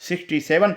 67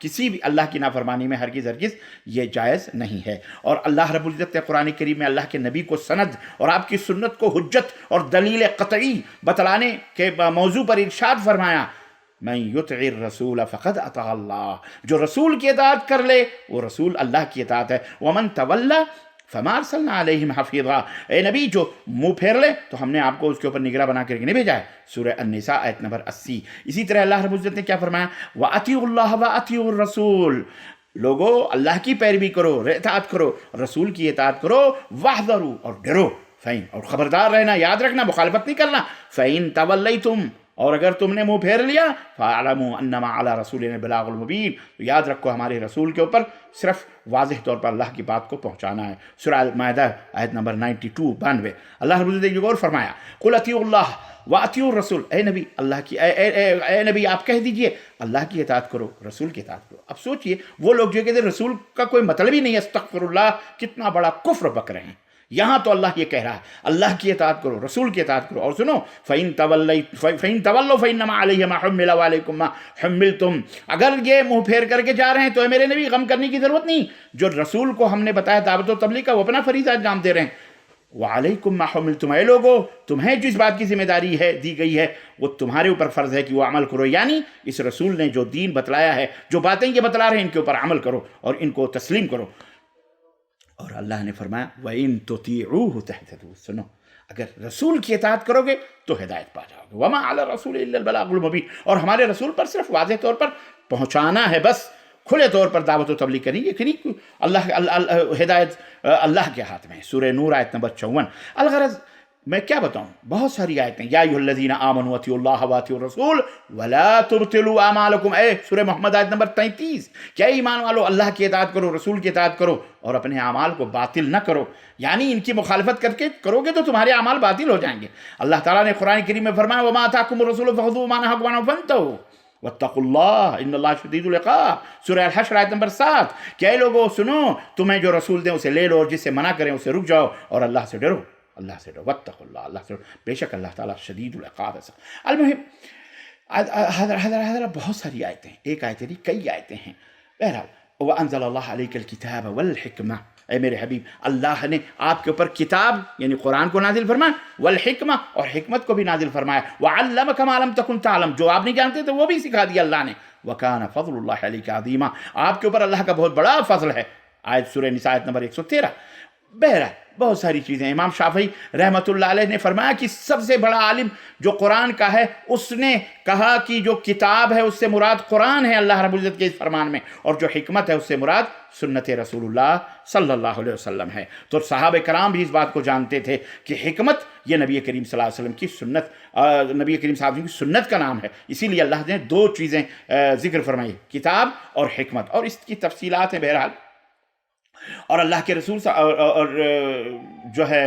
کسی بھی اللہ کی نافرمانی میں ہرگز یہ جائز نہیں ہے۔ اور اللہ رب العزت نے قرآن کریم میں اللہ کے نبی کو سند اور آپ کی سنت کو حجت اور دلیل قطعی بتلانے کے موضوع پر ارشاد فرمایا، من یطع الرسول فقد اطاع اللہ، جو رسول کی اطاعت کر لے وہ رسول اللہ کی اطاعت ہے۔ ومن تولی فما ارسلنا علیہم حفیظا، اے نبی جو منہ پھیر لے تو ہم نے آپ کو اس کے اوپر نگراں بنا کر نہیں بھیجا ہے۔ سورہ النساء آیت نمبر 80۔ اسی طرح اللہ رب العزت نے کیا فرمایا، وَأَطِيعُوا اللَّهَ وَأَطِيعُوا الرَّسُولَ، لوگو اللہ کی پیروی کرو، اطاعت کرو، رسول کی اطاعت کرو، وَاحْذَرُوا اور ڈرو، فَإِن اور خبردار رہنا، یاد رکھنا، مخالفت نہیں کرنا، فَإِن تَوَلَّيْتُمْ اور اگر تم نے منہ پھیر لیا، فَاعْلَمُوا أَنَّمَا عَلَىٰ رَسُولِنَا الْبَلَاغُ الْمُبِينُ، تو یاد رکھو ہمارے رسول کے اوپر صرف واضح طور پر اللہ کی بات کو پہنچانا ہے۔ سورہ المائدہ آیت نمبر 92 اللہ رب العزت نے اور فرمایا، قُلْ اطیعوا اللہ وَأَطِيعُوا الرَّسُولَ، اے نبی اللہ کی اے نبی آپ کہہ دیجئے اللہ کی اطاعت کرو، رسول کی اطاعت کرو۔ اب سوچئے وہ لوگ جو کہتے ہیں رسول کا کوئی مطلب ہی نہیں ہے، استغفر اللہ، کتنا بڑا کفر بک رہے ہیں۔ یہاں تو اللہ یہ کہہ رہا ہے اللہ کی اطاعت کرو، رسول کی اطاعت کرو، اور سنو فَإِن تَوَلَّوْا فَإِنَّمَا عَلَيْهِ مَا حُمِّلَ وَعَلَيْكُم مَّا حُمِّلْتُم، اگر یہ منہ پھیر کر کے جا رہے ہیں تو اے میرے نبی غم کرنے کی ضرورت نہیں، جو رسول کو ہم نے بتایا دعوت و تبلیغ کا وہ اپنا فریضہ انجام دے رہے ہیں۔ وَعَلَيْكُم مَّا حُمِّلْتُم، اے لوگو تمہیں جس بات کی ذمہ داری ہے دی گئی ہے وہ تمہارے اوپر فرض ہے کہ وہ عمل کرو، یعنی اس رسول نے جو دین بتلایا ہے، جو باتیں یہ بتلا رہے ہیں ان کے اوپر عمل کرو اور ان کو تسلیم کرو۔ اور اللہ نے فرمایا وَإِن تُطِيعُوهُ تَهْتَدُوا، سنو اگر رسول کی اطاعت کرو گے تو ہدایت پا جاؤ گے۔ وَمَا عَلَى الرَّسُولِ إِلَّا الْبَلَاغُ الْمُبِينُ، اور ہمارے رسول پر صرف واضح طور پر پہنچانا ہے، بس کھلے طور پر دعوت و تبلیغ کریں گے کہ نہیں، ہدایت اللہ کے ہاتھ میں ہے۔ سورہ نور آیت نمبر 54۔ الغرض میں کیا بتاؤں، بہت ساری آیتیں، یا ایھا الذین آمنوا اطیعوا اللہ واطیعوا الرسول ولا تبطلوا اعمالکم، اے سورہ محمد آیت نمبر 33، کیا ایمان والو اللہ کی اطاعت کرو، رسول کی اطاعت کرو اور اپنے اعمال کو باطل نہ کرو، یعنی ان کی مخالفت کر کے کرو گے تو تمہارے اعمال باطل ہو جائیں گے۔ اللہ تعالیٰ نے قرآن کریم میں فرمایا وما آتاکم الرسول فخذوه وما نهاکم عنہ فانتہوا واتقوا اللہ ان اللہ شدید العقاب، سورہ الحشر آیت نمبر 7، کہ اے لوگو سنو تمہیں جو رسول دیں اسے لے لو اور جس سے منع کریں اسے رک جاؤ اور اللہ سے ڈرو، اللہ سے ڈرو، واتقوا اللہ، اللہ سے ڈرو، بے شک اللہ تعالیٰ شدید العقاب ہے۔ المہم حضرت بہت ساری آیتیں، ایک آیت نہیں کئی آیتیں ہیں۔ بہرحال وَأَنزَلَ اللَّهُ عَلَيْكَ الْكِتَابَ وَالْحِكْمَةَ، اے میرے حبیب اللہ نے آپ کے اوپر کتاب یعنی قرآن کو نازل فرمایا، والحکمہ اور حکمت کو بھی نازل فرمایا، وعلمک ما لم تکن تعلم، جو آپ نہیں جانتے تو وہ بھی سکھا دیا اللہ نے، وکان فضل اللہ علیک عظیما، آپ کے اوپر اللہ کا بہت بڑا فضل ہے۔ آیت سورہ نساء آیت نمبر 113۔ بہرحال بہت ساری چیزیں، امام شافعی رحمۃ اللہ علیہ نے فرمایا کہ سب سے بڑا عالم جو قرآن کا ہے اس نے کہا کہ جو کتاب ہے اس سے مراد قرآن ہے اللہ رب العزت کے اس فرمان میں، اور جو حکمت ہے اس سے مراد سنت رسول اللہ صلی اللہ علیہ وسلم ہے۔ تو صحابہ کرام بھی اس بات کو جانتے تھے کہ حکمت یہ نبی کریم صلی اللہ علیہ وسلم کی سنت، نبی کریم صلی اللہ علیہ وسلم کی سنت کا نام ہے، اسی لیے اللہ نے دو چیزیں ذکر فرمائی، کتاب اور حکمت، اور اس کی تفصیلات ہیں بہرحال۔ اور اللہ کے رسول اور جو ہے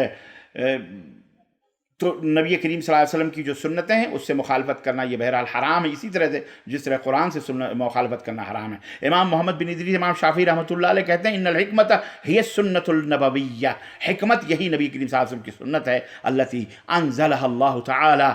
تو نبی کریم صلی اللہ علیہ وسلم کی جو سنتیں ہیں اس سے مخالفت کرنا یہ بہرحال حرام ہے، اسی طرح سے جس طرح قرآن سے مخالفت کرنا حرام ہے۔ امام محمد بن ادریس امام شافعی رحمۃ اللہ علیہ کہتے ہیں ان الحکمت ہی السنت النبویہ، حکمت یہی نبی کریم صلی اللہ علیہ وسلم کی سنت ہے، التی انزلہ اللہ تعالی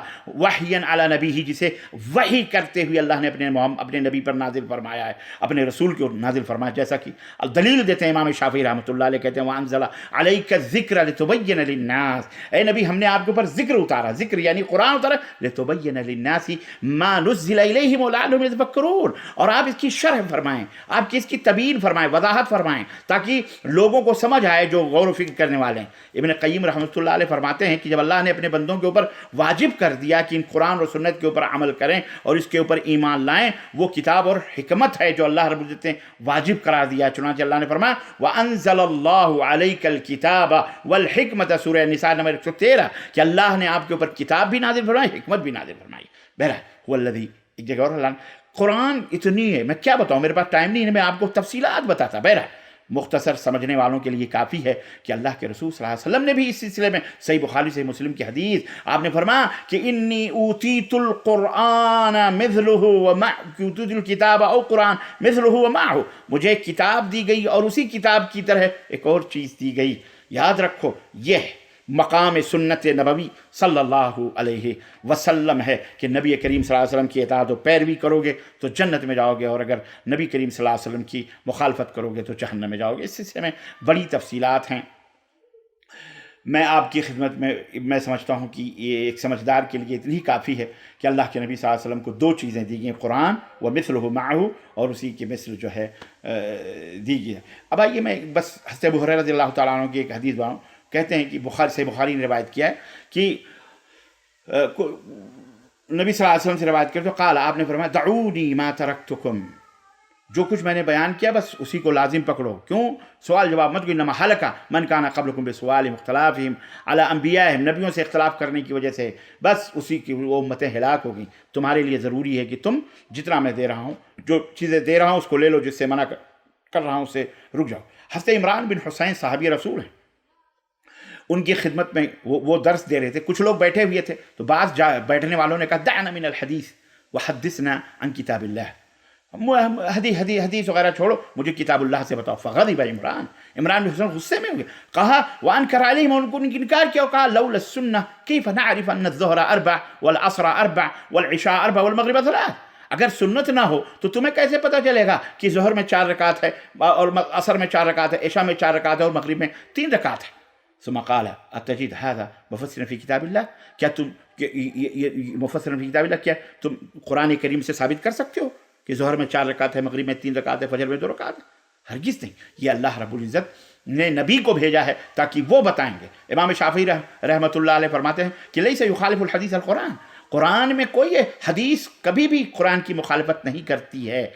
وحیا علی نبیہ، جسے وحی کرتے ہوئے اللہ نے اپنے نبی پر نازل فرمایا ہے، اپنے رسول کو نازل فرمایا، جیسا کہ دلیل دیتے ہیں امام شافعی رحمۃ اللہ علیہ کہتے ہیں وانزل علیک الذکر لتبین للناس، اے نبی ہم نے آپ کے اوپر ذکر اتارا، ذکر یعنی قرآن اتارا، لتبین للناس ما نزل الیہم ولعلہم یتفکرون، اور آپ اس کی شرح فرمائیں، آپ کی اس کی تبیین فرمائیں، وضاحت فرمائیں، تاکہ لوگوں کو سمجھ آئے جو غور و فکر کرنے والے ہیں۔ ابن قیم رحمۃ اللہ علیہ فرماتے ہیں کہ جب اللہ نے اپنے بندوں کے اوپر واجب کر دیا کہ ان قرآن اور سنت کے اوپر عمل کریں اور اس کے اوپر ایمان لائیں، وہ کتاب اور حکمت ہے جو اللہ رب العزت نے واجب قرار دیا، چنانچہ اللہ نے فرمایا وَأَنزَلَ اللَّهُ عَلَيْكَ الْكِتَابَ وَالْحِكْمَةَ، سورہ نساء نمبر 113، کہ اللہ نے آپ کے اوپر کتاب بھی نازل فرمائی، حکمت بھی نازل فرمائی۔ بہرحال هو الذی، ایک جگہ اور اللہ قرآن اتنی ہے، میں کیا بتاؤں، میرے پاس ٹائم نہیں ہے، میں آپ کو تفصیلات بتاتا۔ بہرحال مختصر سمجھنے والوں کے لیے کافی ہے کہ اللہ کے رسول صلی اللہ علیہ وسلم نے بھی اس سلسلے میں صحیح بخاری صحیح مسلم کی حدیث آپ نے فرمایا کہ انی اوتیت القرآن مثلہ اوتیت الکتاب او قرآن مثلہ ومعہ، مجھے کتاب دی گئی اور اسی کتاب کی طرح ایک اور چیز دی گئی۔ یاد رکھو یہ مقام سنت نبوی صلی اللہ علیہ وسلم ہے کہ نبی کریم صلی اللہ علیہ وسلم کی اطاعت و پیروی کرو گے تو جنت میں جاؤ گے، اور اگر نبی کریم صلی اللہ علیہ وسلم کی مخالفت کرو گے تو جہنم میں جاؤ گے۔ اس سلسلے میں بڑی تفصیلات ہیں، میں آپ کی خدمت میں سمجھتا ہوں کہ یہ ایک سمجھدار کے لیے اتنی کافی ہے کہ اللہ کے نبی صلی اللہ علیہ وسلم کو دو چیزیں دی گئیں، قرآن و مثلہ معہ، اور اسی کے مثل جو ہے دی گئی ہے۔ اب آئیے میں بس حضرت ابو ہریرہ رضی اللہ تعالیٰ عنہ کی ایک حدیث بتاؤں۔ کہتے ہیں کہ بخاری نے روایت کیا ہے کہ نبی صلی اللہ علیہ وسلم سے روایت کرتے تو قال، آپ نے فرمایا دعونی ما ترکتکم، جو کچھ میں نے بیان کیا بس اسی کو لازم پکڑو۔ کیوں؟ سوال جواب مت، انما ہلک من کان قبلکم بسؤال اختلافہم علی انبیائہم، نبیوں سے اختلاف کرنے کی وجہ سے بس اسی کی وہ امتیں ہلاک ہو گئیں۔ تمہارے لیے ضروری ہے کہ تم جتنا میں دے رہا ہوں، جو چیزیں دے رہا ہوں اس کو لے لو، جس سے منع کر رہا ہوں اس سے رک جاؤ۔ حضرت عمران بن حسین صحابی رسول ہیں، ان کی خدمت میں وہ درس دے رہے تھے، کچھ لوگ بیٹھے ہوئے تھے تو بعض بیٹھنے والوں نے کہا دعنا من الحدیث وحدثنا عن کتاب اللہ، حدیث وغیرہ چھوڑو، مجھے کتاب اللہ سے بتاؤ۔ فغضب عمران بن حسین غصے میں ہو گئے، کہا وانکر علیہم، ان کو انکار کیا، کہا لولا السنہ کیف نعرف ان الظہر اربع والعصر اربع والعشاء اربع والمغرب ثلاث، اگر سنت نہ ہو تو تمہیں کیسے پتہ چلے گا کہ ظہر میں 4 رکعت ہے اور عصر میں 4 رکعت ہے، عشاء میں 4 رکعت ہے اور مغرب میں 3 رکعت ہے۔ ثم قال اتجد هذا مفسرا في کتاب اللہ، کیا تم مفسرا فی کتاب اللہ، کیا تم قرآن کریم سے ثابت کر سکتے ہو کہ ظہر میں 4 رکعت ہے، مغرب میں 3 رکعت ہے، فجر میں 2 رکعت ہے؟ ہرگز نہیں، یہ اللہ رب العزت نے نبی کو بھیجا ہے تاکہ وہ بتائیں گے۔ امام شافعی رحمۃ اللہ علیہ فرماتے ہیں کہ لیس یخالف الحدیث القرآن، قرآن میں کوئی حدیث کبھی بھی قرآن کی مخالفت نہیں کرتی ہے،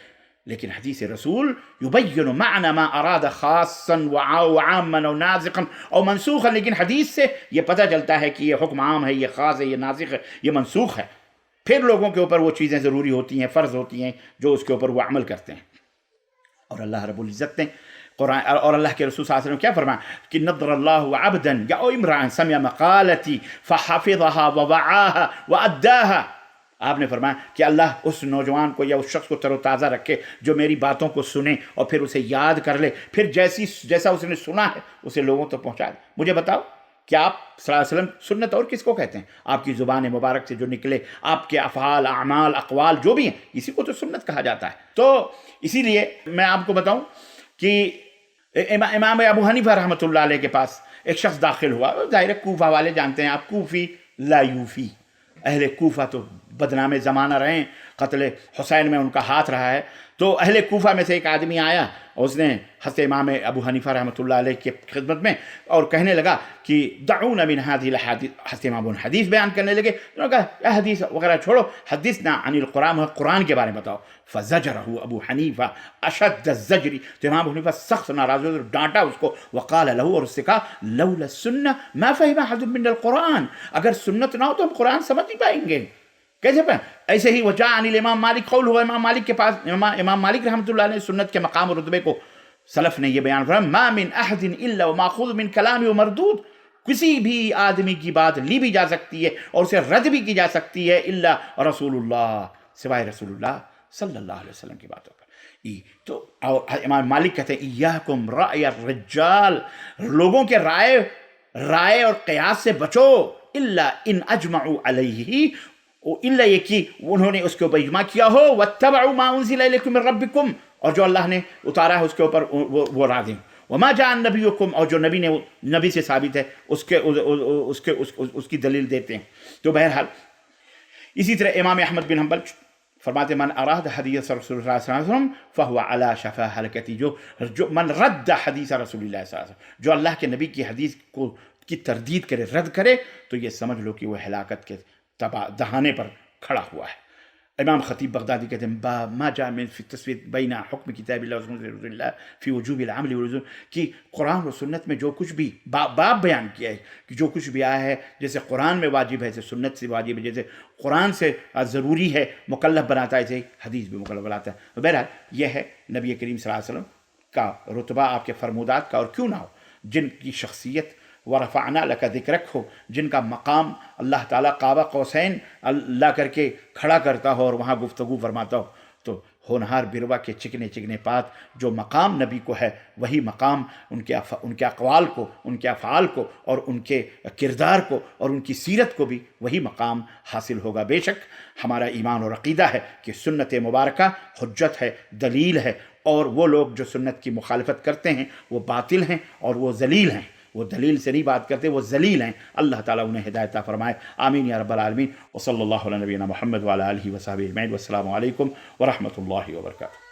لیکن حدیث رسول یبین معنی ما اراد خاصا وعاما او ناسخا او منسوخا، لیکن حدیث سے یہ پتہ چلتا ہے کہ یہ حکم عام ہے، یہ خاص ہے، یہ ناسخ ہے، یہ منسوخ ہے۔ پھر لوگوں کے اوپر وہ چیزیں ضروری ہوتی ہیں، فرض ہوتی ہیں، جو اس کے اوپر وہ عمل کرتے ہیں۔ اور اللہ رب العزت نے قرآن اور اللہ کے رسول صلی اللہ علیہ وسلم کیا فرمایا کہ نضر اللہ عبدا یا امرأ سمع مقالتی فحفظها ووعاها واداها، آپ نے فرمایا کہ اللہ اس نوجوان کو یا اس شخص کو تر و تازہ رکھے جو میری باتوں کو سنے اور پھر اسے یاد کر لے، پھر جیسا اس نے سنا ہے اسے لوگوں تک پہنچا دے۔ مجھے بتاؤ کہ آپ صلی اللہ علیہ وسلم سنت اور کس کو کہتے ہیں؟ آپ کی زبان مبارک سے جو نکلے، آپ کے افعال، اعمال، اقوال جو بھی ہیں، اسی کو تو سنت کہا جاتا ہے۔ تو اسی لیے میں آپ کو بتاؤں کہ امام ابو حنیفہ رحمۃ اللہ علیہ کے پاس ایک شخص داخل ہوا، ظاہر کوفہ والے جانتے ہیں آپ، کوفی لا یوفی، اہل کوفہ تو بدنام زمانہ رہے ہیں، قتل حسین میں ان کا ہاتھ رہا ہے۔ تو اہل کوفہ میں سے ایک آدمی آیا اور اس نے حضرت امام ابو حنیفہ رحمۃ اللہ علیہ کی خدمت میں اور کہنے لگا کہ دعونا من هذه الاحاديث، حضرت امام حدیث بیان کرنے لگے، انہوں نے کہا یہ حدیث وغیرہ چھوڑو، حدثنا عن القرآن، قرآن کے بارے میں بتاؤ۔ فزجره ابو حنیفہ اشد الزجر، تو امام ابو حنیفہ سخت ناراض ہوئے، ڈانٹا اس کو، وقال له، اور اس سے کہا لولا السنہ ما فهم احد من القرآن، اگر سنت نہ ہو تو ہم قرآن سمجھ نہیں پائیں گے۔ کیسے پہ ایسے ہی وجاء عن الامام مالک قول ہوا، امام مالک کے پاس، امام مالک رحمۃ اللہ علیہ سنت کے مقام اور رتبے کو سلف نے یہ بیان فرمایا ما من احد الا وماخوذ من کلامه ومردود، کسی بھی آدمی کی بات لی بھی جا سکتی ہے اور اسے رد بھی کی جا سکتی ہے، الا رسول اللہ، سوائے رسول اللہ صلی اللہ علیہ وسلم کی باتوں پر۔ تو امام مالک کہتے ہیں ایاکم رأی الرجال، لوگوں کے رائے اور قیاس سے بچو، الا ان اجمعوا علیہ، الا یہ کہ انہوں نے اس کے اوپر اجماع کیا ہو، واتبعوا ما انزل الیکم من ربکم، اور جو اللہ نے اتارا ہے اس کے اوپر وہ راضی، وما جاء نبیکم، اور جو نبی سے ثابت ہے اس کی دلیل دیتے ہیں۔ تو بہرحال اسی طرح امام احمد بن حنبل فرماتے من اراد حدیث رسول اللہ صلی اللہ علیہ وسلم فہو علی شفا ہلکتی، جو من رد حدیث رسول اللہ صلی اللہ علیہ وسلم، جو اللہ کے نبی کی حدیث کی تردید کرے، رد کرے، تو یہ سمجھ لو کہ وہ ہلاکت کے دہانے پر کھڑا ہوا ہے۔ امام خطیب بغدادی کہتے ہیں ما جاء من فی التسویۃ بین حکم کتاب اللہ و سنت رسول اللہ فی وجوب العمل واللزوم، کہ قرآن و سنت میں جو کچھ بھی باب بیان کیا ہے کہ جو کچھ بھی آیا ہے، جیسے قرآن میں واجب ہے، جیسے سنت سے واجب ہے، جیسے قرآن سے ضروری ہے، مکلف بناتا ہے، جیسے حدیث بھی مکلف بناتا ہے۔ بہرحال یہ ہے نبی کریم صلی اللہ علیہ وسلم کا رتبہ، آپ کے فرمودات کا، اور کیوں نہ ہو، جن کی شخصیت ورفعنا لک ذکرک ہو، جن کا مقام اللہ تعالیٰ قاب قوسین اللہ کر کے کھڑا کرتا ہو اور وہاں گفتگو فرماتا ہو، تو ہونہار بروا کے چکنے چکنے پات جو مقام نبی کو ہے وہی مقام ان کے اقوال کو، ان کے افعال کو اور ان کے کردار کو اور ان کی سیرت کو بھی وہی مقام حاصل ہوگا۔ بے شک ہمارا ایمان اور عقیدہ ہے کہ سنت مبارکہ حجت ہے، دلیل ہے، اور وہ لوگ جو سنت کی مخالفت کرتے ہیں وہ باطل ہیں اور وہ ذلیل ہیں، وہ دلیل سے نہیں بات کرتے، وہ ذلیل ہیں۔ اللہ تعالیٰ انہیں ہدایت عطا فرمائے، آمین یا رب العالمین۔ وصلی اللہ علی نبینا محمد وعلی آلہ وصحبہ اجمعین، والسلام علیکم ورحمۃ اللہ وبرکاتہ۔